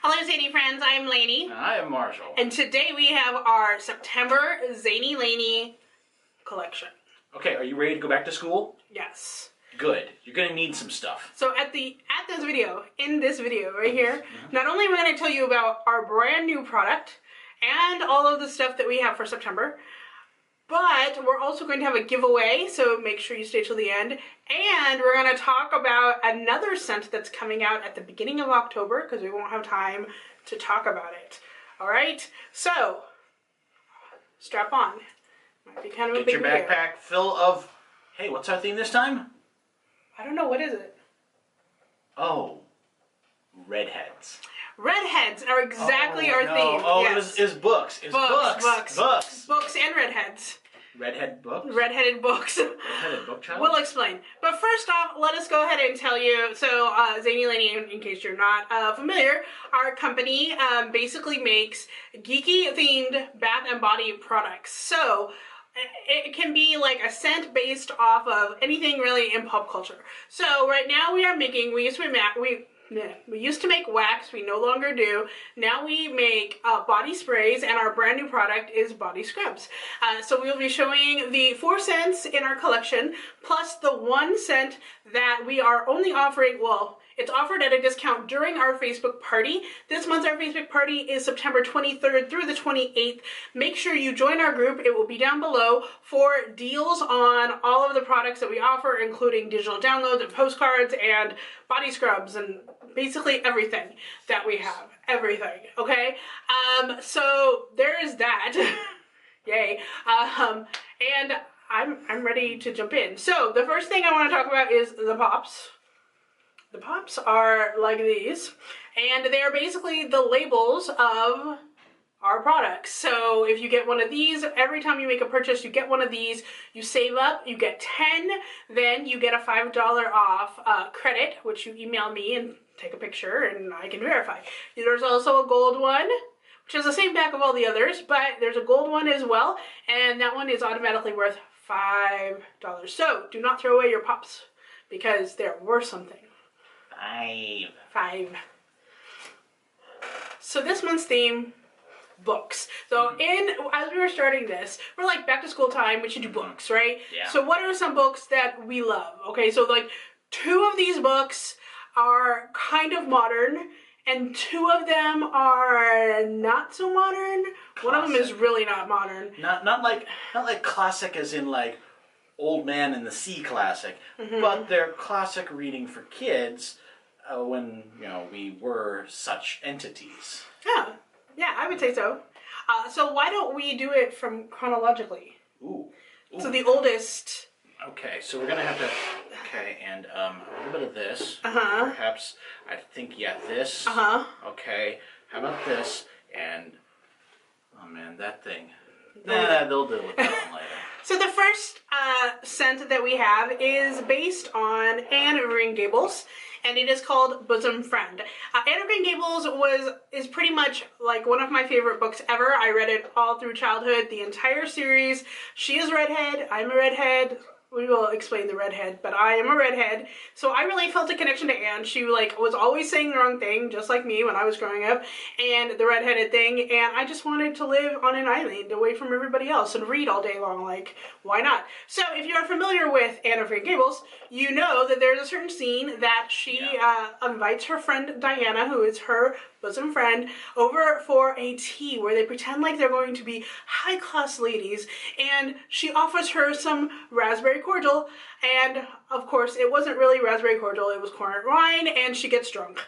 Hello, Zainey friends. I'm Laney. And I am Marshall. And today we have our September Zainey Laney collection. Okay, are you ready to go back to school? Yes. Good. You're gonna need some stuff. So in this video right here, not only am I going to tell you about our brand new product and all of the stuff that we have for September, but we're also going to have a giveaway, so make sure you stay till the end. And we're going to talk about another scent that's coming out at the beginning of October, because we won't have time to talk about it. All right? So, strap on. Might be kind of a big Get your backpack full of... Hey, what's our theme this time? I don't know. What is it? Oh, redheads. Redheads are exactly our theme. Oh, yes. it was books. It was books. Books and redheads. Redhead books? Redheaded books. Redheaded book child? We'll explain. But first off, let us go ahead and tell you, so Zainey Laney, in case you're not familiar, our company basically makes geeky themed bath and body products. So it can be like a scent based off of anything really in pop culture. So right now we are making, we used to make wax, we no longer do. Now we make body sprays, and our brand new product is body scrubs. So we'll be showing the 4 scents in our collection, plus the 1 scent that we are only offering, well, it's offered at a discount during our Facebook party. This month our Facebook party is September 23rd through the 28th. Make sure you join our group. It will be down below for deals on all of the products that we offer, including digital downloads and postcards and body scrubs and basically everything that we have. Everything, okay? So there is that. Yay. And I'm ready to jump in. So the first thing I want to talk about is the pops. The pops are like these, and they are basically the labels of our products. So if you get one of these, every time you make a purchase, you get one of these, you save up, you get 10, then you get a $5 off credit, which you email me and take a picture and I can verify. There's also a gold one, which is the same back of all the others, but there's a gold one as well, and that one is automatically worth $5. So do not throw away your pops, because they're worth something. 5. So this month's theme, books. So as we were starting this, we're like back to school time, we should do books, right? Yeah. So what are some books that we love? Okay, so like 2 of these books are kind of modern, and 2 of them are not so modern. Classic. One of them is really not modern. Not like classic as in like Old Man and the Sea classic, but they're classic reading for kids when, you know, we were such entities. Yeah, I would say so. So why don't we do it from chronologically? Ooh. So the oldest. Okay, so we're gonna have to. Okay, and a little bit of this. Perhaps I think this. Okay. How about this? And oh man, that thing. Nah, they'll deal with that one later. So the first scent that we have is based on Anne of Green Gables, and it is called Bosom Friend. Anne of Green Gables is pretty much like one of my favorite books ever. I read it all through childhood, the entire series. She is a redhead, I'm a redhead. We will explain the redhead, but I am a redhead. So I really felt a connection to Anne. She like was always saying the wrong thing, just like me when I was growing up, and the redheaded thing, and I just wanted to live on an island away from everybody else and read all day long, like, why not? So if you're familiar with Anne of Green Gables, you know that there's a certain scene that she invites her friend Diana, who is her bosom friend, over for a tea where they pretend like they're going to be high-class ladies, and she offers her some raspberry cordial, and of course it wasn't really raspberry cordial, it was corn wine, and she gets drunk.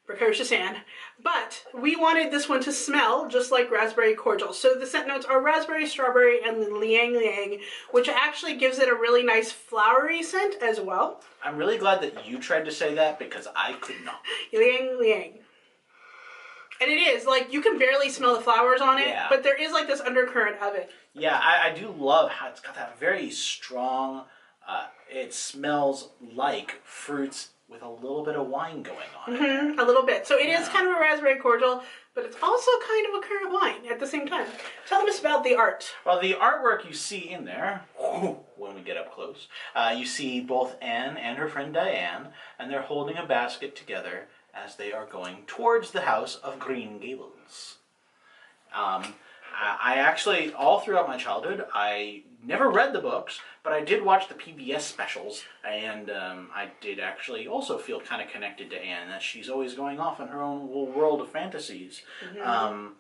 Precocious Anne. But we wanted this one to smell just like raspberry cordial, so the scent notes are raspberry, strawberry, and liang liang, which actually gives it a really nice flowery scent as well. I'm really glad that you tried to say that, because I could not. Liang liang. And it is, like, you can barely smell the flowers on it, but there is, like, this undercurrent of it. Yeah, I do love how it's got that very strong, it smells like fruits with a little bit of wine going on. A little bit. So it is kind of a raspberry cordial, but it's also kind of a currant wine at the same time. Tell us about the art. Well, the artwork you see in there, when we get up close, you see both Anne and her friend Diane, and they're holding a basket together, as they are going towards the house of Green Gables. I actually, all throughout my childhood, I never read the books, but I did watch the PBS specials, and I did actually also feel kind of connected to Anne, that she's always going off in her own little world of fantasies. But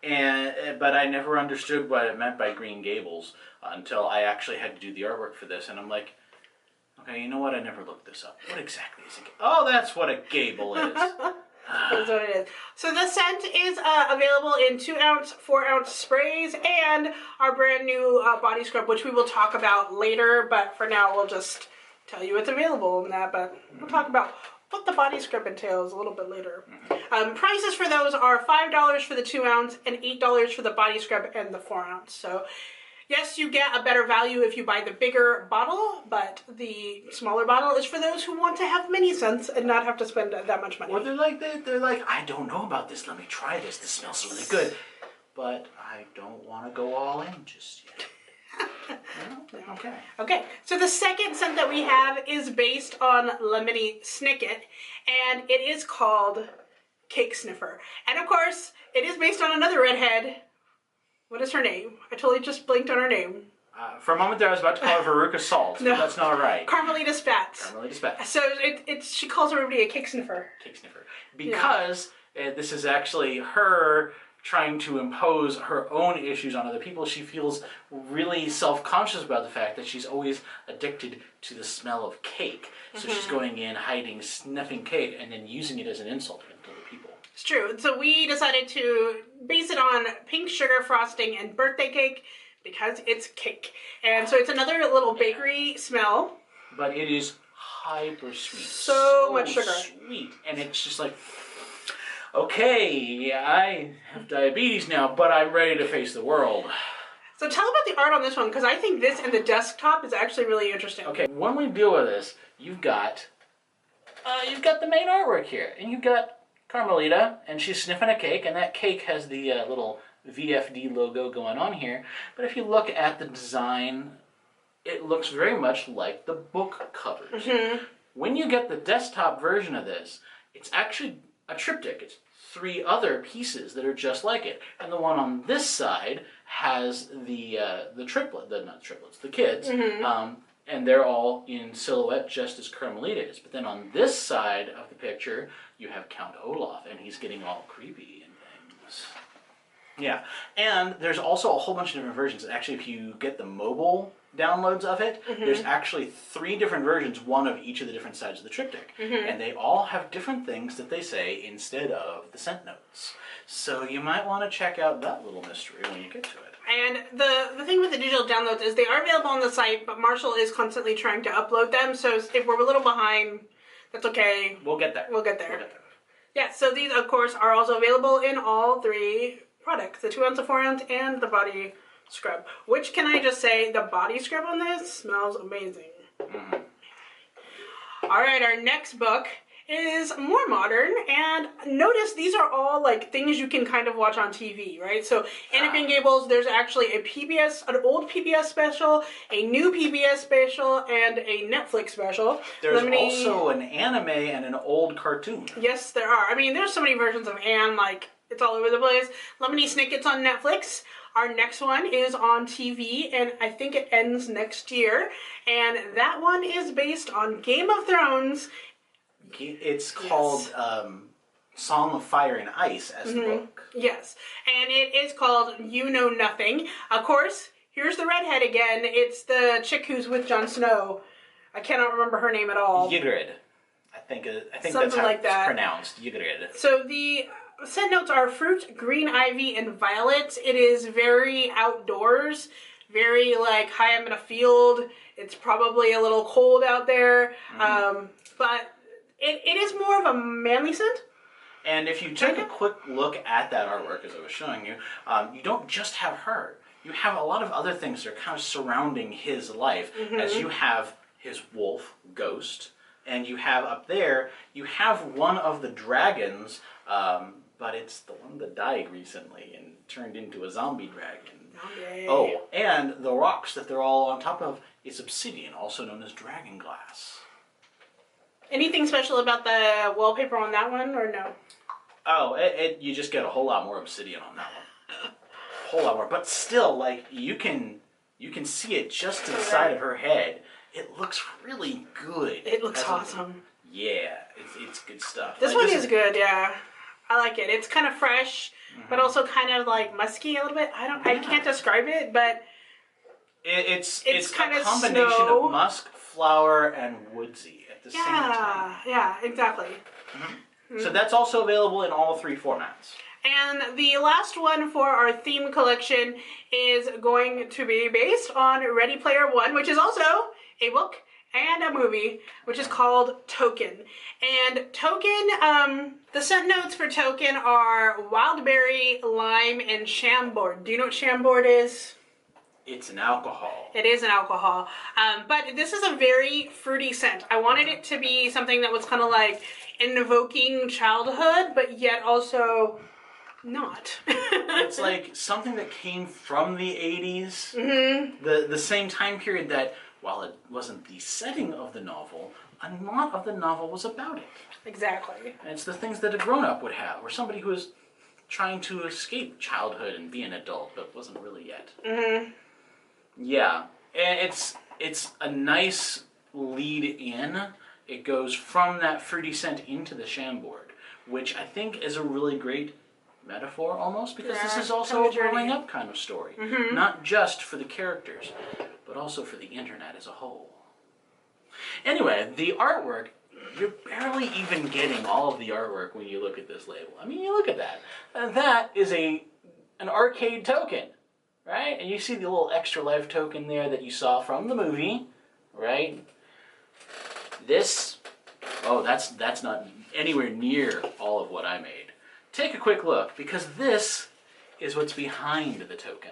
I never understood what it meant by Green Gables until I actually had to do the artwork for this, and I'm like, okay, you know what? I never looked this up. What exactly is it? Oh, that's what a gable is. That's what it is. So the scent is available in 2-ounce, 4-ounce sprays, and our brand new body scrub, which we will talk about later. But for now, we'll just tell you it's available in that. But we'll talk about what the body scrub entails a little bit later. Prices for those are $5 for the 2-ounce and $8 for the body scrub and the 4-ounce. So yes, you get a better value if you buy the bigger bottle, but the smaller bottle is for those who want to have many scents and not have to spend that much money. Or they're like, I don't know about this. Let me try this. This smells really good, but I don't want to go all in just yet. No? Okay. Okay, so the second scent that we have is based on Lemony Snicket, and it is called Cake Sniffer. And of course, it is based on another redhead. What is her name? I totally just blinked on her name. For a moment there, I was about to call her Veruca Salt, No. but that's not right. Carmelita Spatz. Carmelita Spatz. So she calls everybody a cake sniffer. Cake Sniffer. Because this is actually her trying to impose her own issues on other people. She feels really self-conscious about the fact that she's always addicted to the smell of cake. So she's going in, hiding, sniffing cake, and then using it as an insult against other people. It's true. So we decided to base it on pink sugar frosting and birthday cake because it's cake. And so it's another little bakery smell. But it is hyper sweet. So much sugar. Sweet. And it's just like, okay, I have diabetes now, but I'm ready to face the world. So tell about the art on this one, because I think this and the desktop is actually really interesting. Okay, when we deal with this, you've got the main artwork here, and you've got Carmelita, and she's sniffing a cake, and that cake has the little VFD logo going on here. But if you look at the design, it looks very much like the book covers. When you get the desktop version of this, it's actually a triptych. It's 3 other pieces that are just like it, and the one on this side has the kids, and they're all in silhouette just as Carmelita is. But then on this side of the picture, you have Count Olaf, and he's getting all creepy and things. Yeah, and there's also a whole bunch of different versions. Actually, if you get the mobile downloads of it, there's actually 3 different versions, one of each of the different sides of the triptych. And they all have different things that they say instead of the scent notes. So you might want to check out that little mystery when you get to it. And the thing with the digital downloads is they are available on the site, but Marshall is constantly trying to upload them, so if we're a little behind, that's okay. We'll get there. We'll get there. Yeah, so these, of course, are also available in all 3 products, the 2-ounce, the 4-ounce, and the body scrub. Which, can I just say, the body scrub on this smells amazing. Alright, our next book is more modern, and notice these are all like things you can kind of watch on TV, right? So in Green Gables, there's actually an old PBS special, a new PBS special, and a Netflix special. There's also an anime and an old cartoon. Yes, there are. I mean, there's so many versions of Anne, like, it's all over the place. Lemony Snicket's on Netflix. Our next one is on TV, and I think it ends next year. And that one is based on Game of Thrones. It's called Song of Fire and Ice as the book. Yes, and it is called You Know Nothing. Of course, here's the redhead again. It's the chick who's with Jon Snow. I cannot remember her name at all. Ygritte. I think Something that's how like it's that. pronounced. Ygritte. So the scent notes are fruit, green ivy, and violets. It is very outdoors, very like, hi, I'm in a field. It's probably a little cold out there, but it is more of a manly scent. And if you take a quick look at that artwork, as I was showing you, you don't just have her. You have a lot of other things that are kind of surrounding his life, as you have his wolf, Ghost, and you have up there, you have one of the dragons, but it's the one that died recently and turned into a zombie dragon. Okay. Oh, and the rocks that they're all on top of is obsidian, also known as dragon glass. Anything special about the wallpaper on that one, or no? Oh, you just get a whole lot more obsidian on that one. A whole lot more. But still, like, you can see it just to the side of her head. It looks really good. It looks awesome. Yeah, it's good stuff. This one is good, yeah. I like it. It's kind of fresh, but also kind of like musky a little bit. I can't describe it, but it's kind a of combination snow. of musk, flower, and woodsy at the same time. Yeah, exactly. So that's also available in all 3 formats. And the last one for our theme collection is going to be based on Ready Player One, which is also a book and a movie, which is called Token. And Token, the scent notes for Token are wild berry, lime, and chambord. Do you know what chambord is? It's an alcohol. It is an alcohol. But this is a very fruity scent. I wanted it to be something that was kind of like invoking childhood, but yet also not. It's like something that came from the 80s. The same time period that, while it wasn't the setting of the novel, a lot of the novel was about it. Exactly. And it's the things that a grown-up would have, or somebody who was trying to escape childhood and be an adult, but wasn't really yet. Yeah, and it's a nice lead in. It goes from that fruity scent into the chambord, which I think is a really great metaphor almost, because this is also a growing up kind of story. Not just for the characters, but also for the internet as a whole. Anyway, the artwork, you're barely even getting all of the artwork when you look at this label. I mean, you look at that. And that is an arcade token, right? And you see the little extra life token there that you saw from the movie, right? This, oh, that's not anywhere near all of what I made. Take a quick look, because this is what's behind the token.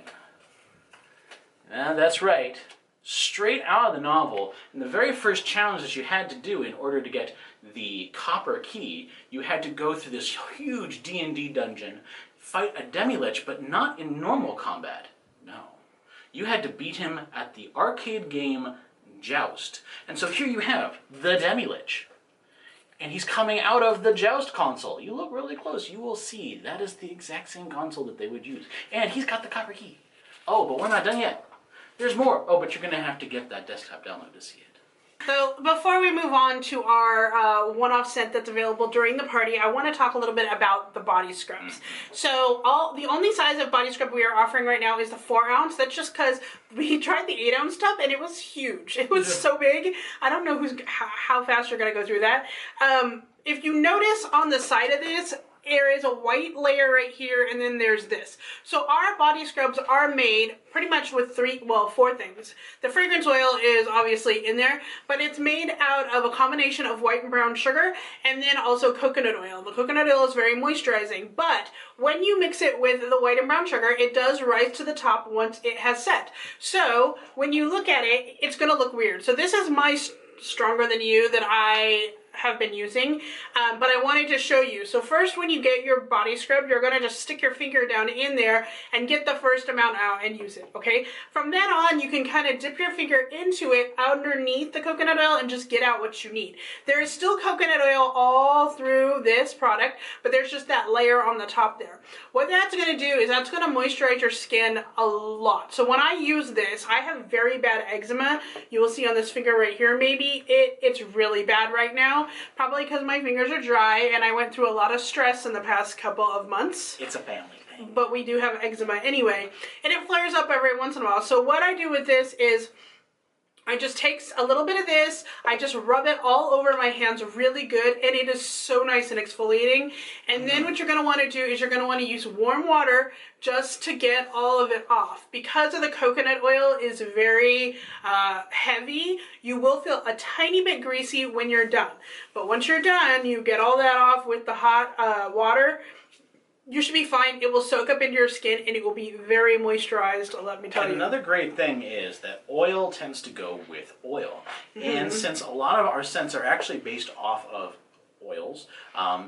That's right. Straight out of the novel, in the very first challenge that you had to do in order to get the copper key, you had to go through this huge D&D dungeon, fight a demi-lich, but not in normal combat. No. You had to beat him at the arcade game Joust. And so here you have the demi-lich. And he's coming out of the Joust console. You look really close, you will see that is the exact same console that they would use. And he's got the copper key. Oh, but we're not done yet. There's more. Oh, but you're going to have to get that desktop download to see it. So before we move on to our one-off scent that's available during the party, I want to talk a little bit about the body scrubs. So the only size of body scrub we are offering right now is the 4-ounce. That's just because we tried the 8-ounce stuff and it was huge. It was so big. I don't know how fast you're going to go through that. If you notice on the side of this, there is a white layer right here, and then there's this. So our body scrubs are made pretty much with 4 things. The fragrance oil is obviously in there, but it's made out of a combination of white and brown sugar, and then also coconut oil. The coconut oil is very moisturizing, but when you mix it with the white and brown sugar, it does rise to the top once it has set. So when you look at it, it's gonna look weird. So this is my Stronger Than You that I have been using, but I wanted to show you. So first, when you get your body scrub, you're going to just stick your finger down in there and get the first amount out and use it, okay? From then on, you can kind of dip your finger into it underneath the coconut oil and just get out what you need. There is still coconut oil all through this product, but there's just that layer on the top there. What that's going to do is that's going to moisturize your skin a lot. So when I use this, I have very bad eczema. You will see on this finger right here, maybe it's really bad right now. Probably because my fingers are dry and I went through a lot of stress in the past couple of months. It's a family thing. But we do have eczema anyway, and it flares up every once in a while. So what I do with this is I just take a little bit of this, I just rub it all over my hands really good, and it is so nice and exfoliating. And then what you're going to want to do is you're going to want to use warm water just to get all of it off. Because of the coconut oil is very heavy, you will feel a tiny bit greasy when you're done. But once you're done, you get all that off with the hot water. You should be fine. It will soak up into your skin and it will be very moisturized, let me tell you. Another great thing is that oil tends to go with oil. And since a lot of our scents are actually based off of oils,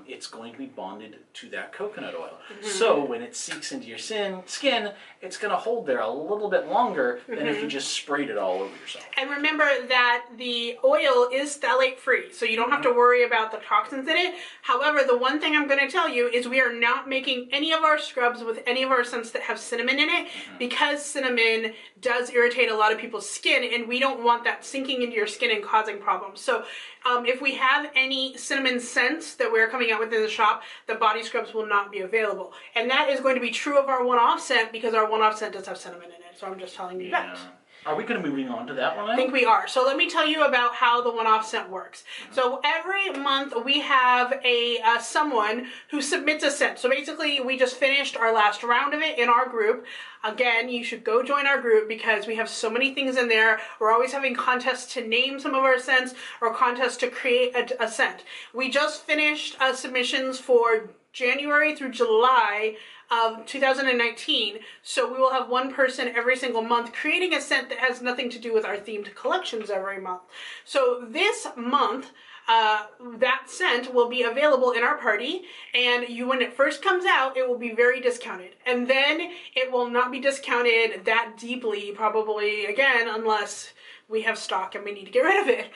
it's going to be bonded to that coconut oil. So when it seeps into your skin, it's going to hold there a little bit longer than if you just sprayed it all over yourself. And remember that the oil is phthalate free, so you don't have to worry about the toxins in it. However, the one thing I'm going to tell you is we are not making any of our scrubs with any of our scents that have cinnamon in it, because cinnamon does irritate a lot of people's skin, and we don't want that sinking into your skin and causing problems. So if we have any cinnamon scents that we're coming out with in the shop, the body scrubs will not be available. And that is going to be true of our one-off scent, because our one-off scent does have cinnamon in it. So I'm just telling you that. Are we going to be moving on to that one? I think we are. So let me tell you about how the one-off scent works. So every month we have a someone who submits a scent. So basically we just finished our last round of it in our group. Again, you should go join our group because we have so many things in there. We're always having contests to name some of our scents or contests to create a scent. We just finished submissions for January through July of 2019, so we will have one person every single month creating a scent that has nothing to do with our themed collections every month. So this month, that scent will be available in our party, and when it first comes out, it will be very discounted, and then it will not be discounted that deeply, probably again, unless we have stock and we need to get rid of it.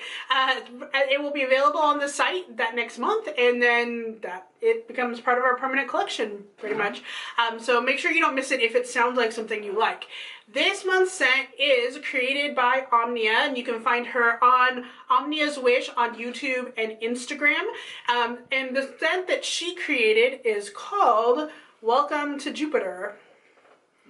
It will be available on the site that next month, and then it becomes part of our permanent collection, pretty much. So make sure you don't miss it if it sounds like something you like. This month's scent is created by Omnia, and you can find her on Omnia's Wish on YouTube and Instagram. And the scent that she created is called Welcome to Jupiter.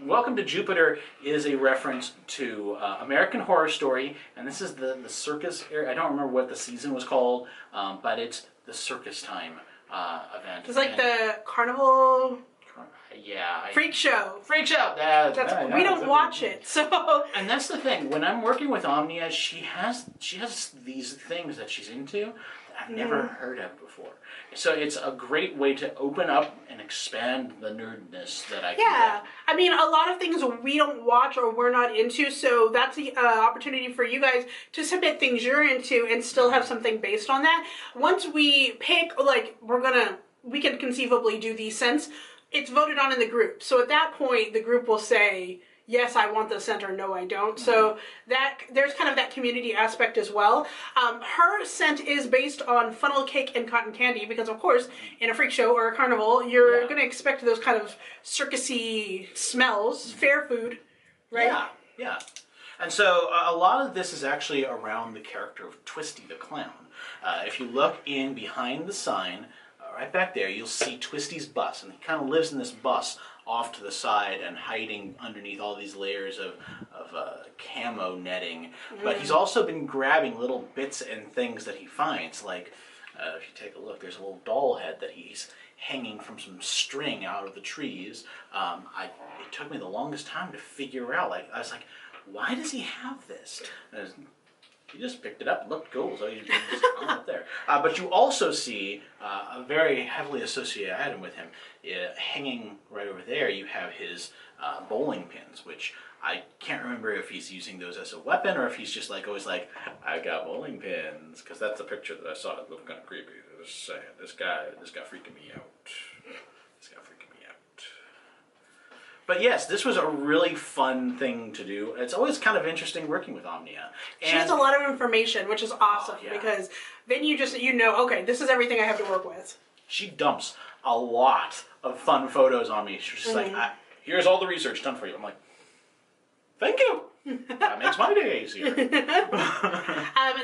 Welcome to Jupiter is a reference to American Horror Story, and this is the circus area. I don't remember what the season was called, but it's the circus time event. It's like the carnival... Yeah. Freak show. Freak show. We don't watch it, so... And that's the thing. When I'm working with Omnia, she has these things that she's into that I've never heard of before. So it's a great way to open up and expand the nerdness that I can get. I mean, a lot of things we don't watch or we're not into, so that's the opportunity for you guys to submit things you're into and still have something based on that. Once we pick, like, we can conceivably do these scents, it's voted on in the group. So at that point, the group will say, yes, I want this scent, or no, I don't. So there's kind of that community aspect as well. Her scent is based on funnel cake and cotton candy because, of course, in a freak show or a carnival, you're going to expect those kind of circusy smells, fair food, right? Yeah. And so a lot of this is actually around the character of Twisty the Clown. If you look in behind the sign, right back there, you'll see Twisty's bus, and he kind of lives in this bus off to the side and hiding underneath all these layers of camo netting. But he's also been grabbing little bits and things that he finds, like if you take a look, there's a little doll head that he's hanging from some string out of the trees. It took me the longest time to figure out. I was like, why does he have this? He just picked it up and looked cool, so he just hung it up there. But you also see a very heavily associated item with him. Hanging right over there, you have his bowling pins, which I can't remember if he's using those as a weapon or if he's just always like, I got bowling pins, because that's the picture that I saw. It looked kind of creepy. This guy freaking me out. But yes, this was a really fun thing to do. It's always kind of interesting working with Omnia. She has a lot of information, which is awesome, because then you know, okay, this is everything I have to work with. She dumps a lot of fun photos on me. She's just like, here's all the research done for you. I'm like, thank you. That makes my day easier.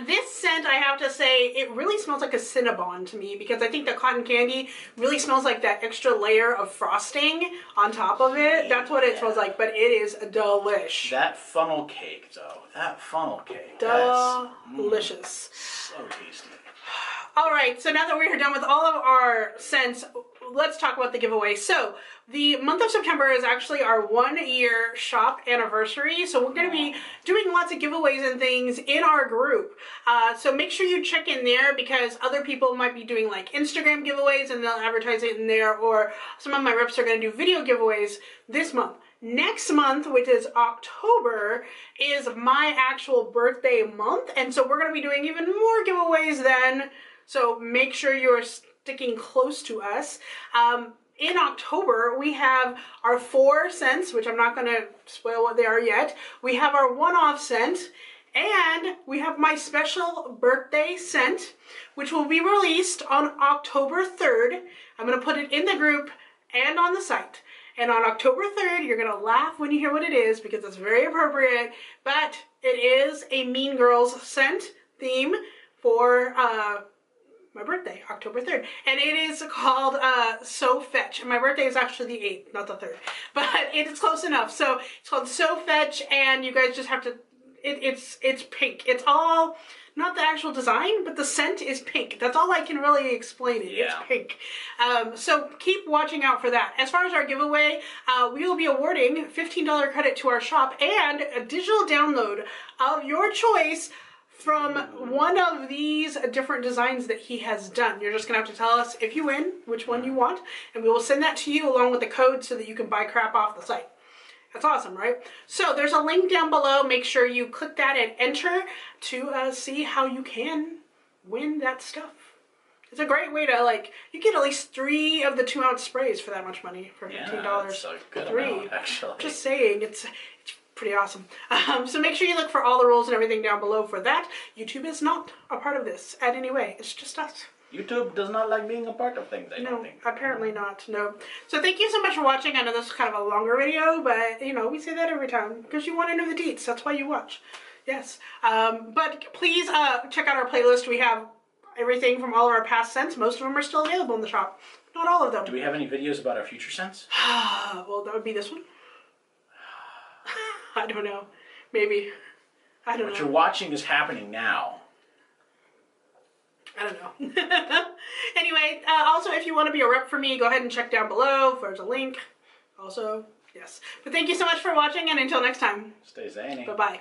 This scent, I have to say, it really smells like a Cinnabon to me, because I think the cotton candy really smells like that extra layer of frosting on top of it. That's what it smells like, but it is delish. That funnel cake, though. Delicious. So tasty. All right, so now that we are done with all of our scents, let's talk about the giveaway. So the month of September is actually our 1-year shop anniversary. So we're going to be doing lots of giveaways and things in our group. So make sure you check in there, because other people might be doing like Instagram giveaways and they'll advertise it in there, or some of my reps are going to do video giveaways this month. Next month, which is October, is my actual birthday month. And so we're going to be doing even more giveaways then. So make sure you're sticking close to us. In October, we have our 4 scents, which I'm not going to spoil what they are yet. We have our one-off scent, and we have my special birthday scent, which will be released on October 3rd. I'm going to put it in the group and on the site. And on October 3rd, you're going to laugh when you hear what it is because it's very appropriate. But it is a Mean Girls scent theme for my birthday, October 3rd. And it is called So Fetch. And my birthday is actually the 8th, not the 3rd. But it is close enough. So it's called So Fetch, and you guys just have to, it's pink. It's all, not the actual design, but the scent is pink. That's all I can really explain it. Yeah. It's pink. So keep watching out for that. As far as our giveaway, we will be awarding $15 credit to our shop and a digital download of your choice from one of these different designs that he has done. You're just gonna have to tell us if you win, which one you want, and we will send that to you along with the code so that you can buy crap off the site. That's awesome, right? So there's a link down below. Make sure you click that and enter to see how you can win that stuff. It's a great way to, like, you get at least 3 of the 2-ounce sprays for that much money for $15. Yeah, that's a good amount, actually. Just saying, it's pretty awesome. So make sure you look for all the rules and everything down below for that. YouTube is not a part of this in any way. It's just us. YouTube does not like being a part of things, I don't think. Apparently not, no. So thank you so much for watching. I know this is kind of a longer video, but, you know, we say that every time because you want to know the deets. That's why you watch. Yes. But please check out our playlist. We have everything from all of our past scents. Most of them are still available in the shop. Not all of them. Do we have any videos about our future scents? Well, that would be this one. I don't know. Maybe. I don't know. What you're watching is happening now. I don't know. Anyway, also, if you want to be a rep for me, go ahead and check down below. There's a link. Also, yes. But thank you so much for watching, and until next time. Stay zany. Bye-bye.